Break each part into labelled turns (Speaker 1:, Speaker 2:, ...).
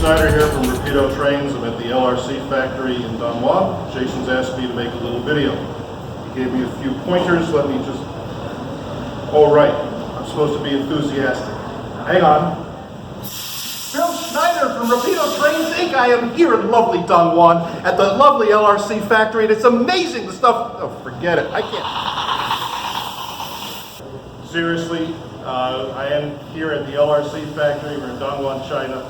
Speaker 1: Schneider here from Rapido Trains. I'm at the LRC factory in Don Juan. Jason's asked me to make a little video. He gave me a few pointers. Let me just... Oh, right. I'm supposed to be enthusiastic. Hang on. Bill Schneider from Rapido Trains Inc. I am here in lovely Don Juan at the lovely LRC factory, and it's amazing the stuff... Oh, forget it. I can't... Seriously, I am here at the LRC factory. We're in Don Juan, China.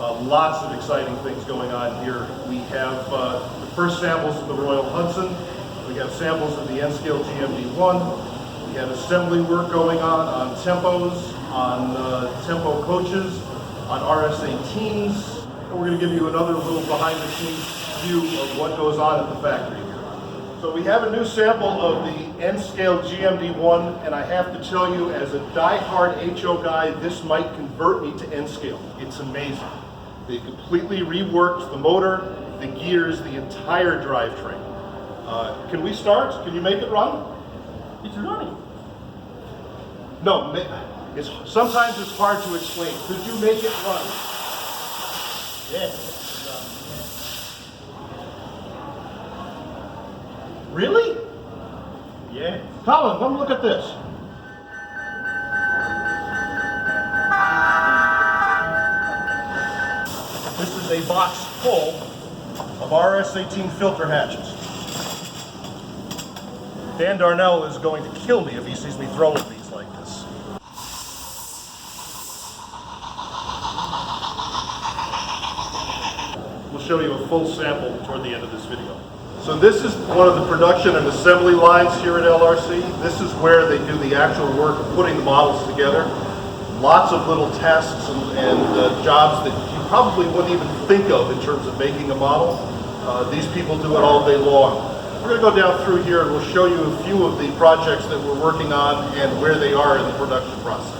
Speaker 1: Lots of exciting things going on here. We have the first samples of the Royal Hudson. We have samples of the N-scale GMD1. We have assembly work going on Tempos, on Tampo coaches, on RS-18s. And we're going to give you another little behind-the-scenes view of what goes on at the factory here. So we have a new sample of the N-scale GMD1, and I have to tell you, as a die-hard HO guy, this might convert me to N-scale. It's amazing. They completely reworked the motor, the gears, the entire drivetrain. Can we start? Can you make it run?
Speaker 2: It's running.
Speaker 1: No, sometimes it's hard to explain. Could you make it run?
Speaker 2: Yes.
Speaker 1: Really?
Speaker 2: Yeah.
Speaker 1: Colin, come look at this. This is a box full of RS-18 filter hatches. Dan Darnell is going to kill me if he sees me throwing these like this. We'll show you a full sample toward the end of this video. So this is one of the production and assembly lines here at LRC. This is where they do the actual work of putting the models together. Lots of little tasks and jobs that you probably wouldn't even think of in terms of making a model. These people do it all day long. We're going to go down through here and we'll show you a few of the projects that we're working on and where they are in the production process.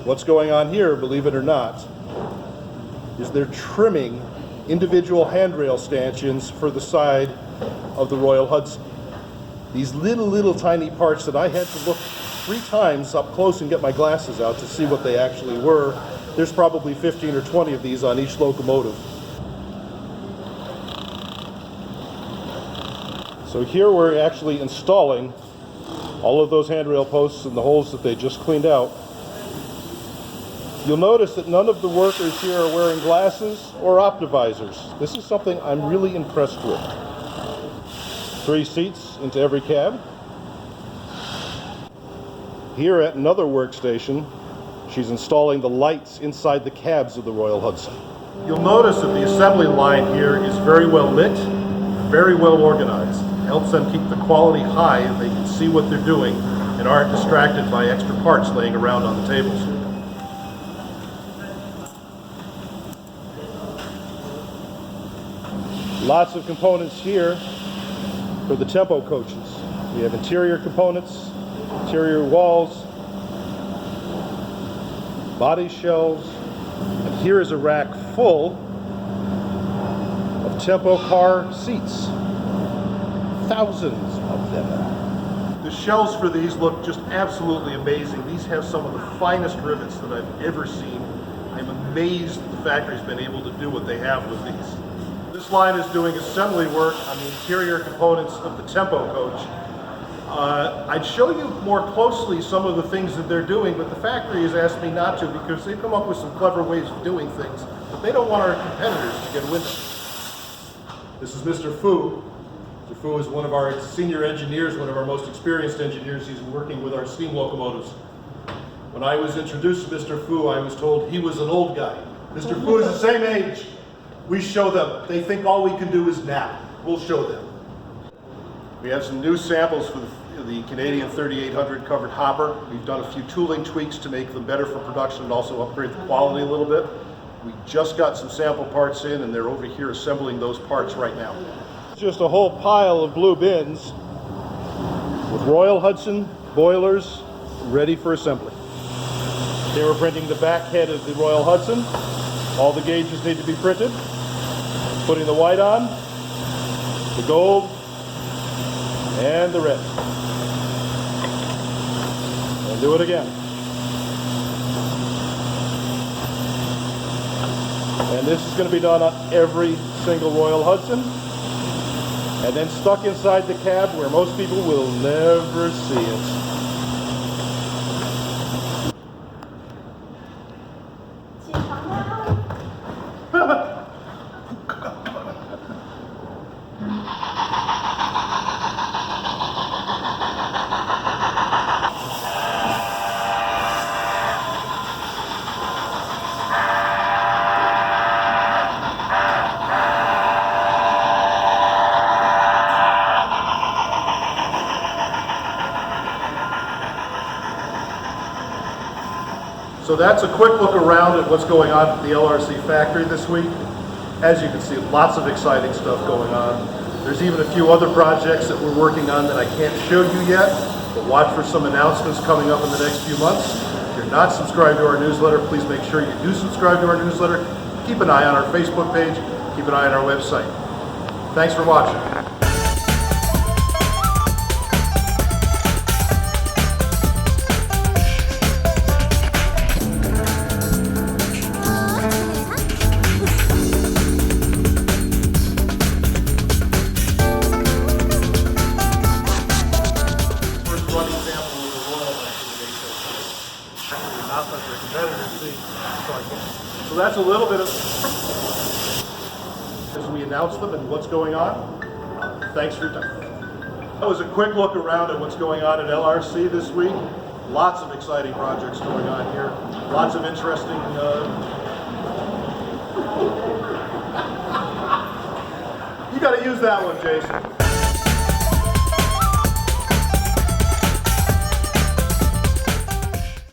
Speaker 1: What's going on here, believe it or not, is they're trimming individual handrail stanchions for the side of the Royal Hudson. These little tiny parts that I had to look 3 times up close and get my glasses out to see what they actually were. There's probably 15 or 20 of these on each locomotive. So here we're actually installing all of those handrail posts and the holes that they just cleaned out. You'll notice that none of the workers here are wearing glasses or optovisors. This is something I'm really impressed with. 3 seats into every cab. Here at another workstation, she's installing the lights inside the cabs of the Royal Hudson. You'll notice that the assembly line here is very well lit, very well organized. It helps them keep the quality high and they can see what they're doing and aren't distracted by extra parts laying around on the tables. Lots of components here for the Tampo coaches. We have interior components, interior walls, body shelves, and here is a rack full of Tampo car seats. Thousands of them. The shelves for these look just absolutely amazing. These have some of the finest rivets that I've ever seen. I'm amazed that the factory's been able to do what they have with these. This line is doing assembly work on the interior components of the Tampo coach. I'd show you more closely some of the things that they're doing, but the factory has asked me not to because they've come up with some clever ways of doing things, but they don't want our competitors to get wind of it. This is Mr. Fu. Mr. Fu is one of our senior engineers, one of our most experienced engineers. He's working with our steam locomotives. When I was introduced to Mr. Fu, I was told he was an old guy. Mr. Fu is the same age. We show them. They think all we can do is nap. We'll show them. We have some new samples for the Canadian 3800 covered hopper. We've done a few tooling tweaks to make them better for production and also upgrade the quality a little bit. We just got some sample parts in and they're over here assembling those parts right now. Just a whole pile of blue bins with Royal Hudson boilers ready for assembly. They were printing the back head of the Royal Hudson. All the gauges need to be printed. Putting the white on, the gold, and the red. do it again. And this is going to be done on every single Royal Hudson. And then stuck inside the cab where most people will never see it. So that's a quick look around at what's going on at the LRC factory this week. As you can see, lots of exciting stuff going on. There's even a few other projects that we're working on that I can't show you yet, but watch for some announcements coming up in the next few months. If you're not subscribed to our newsletter, please make sure you do subscribe to our newsletter. Keep an eye on our Facebook page, keep an eye on our website. Thanks for watching. So that's a little bit of, as we announce them and what's going on. Thanks for your time. That was a quick look around at what's going on at LRC this week. Lots of exciting projects going on here. Lots of interesting, you got to use that one, Jason.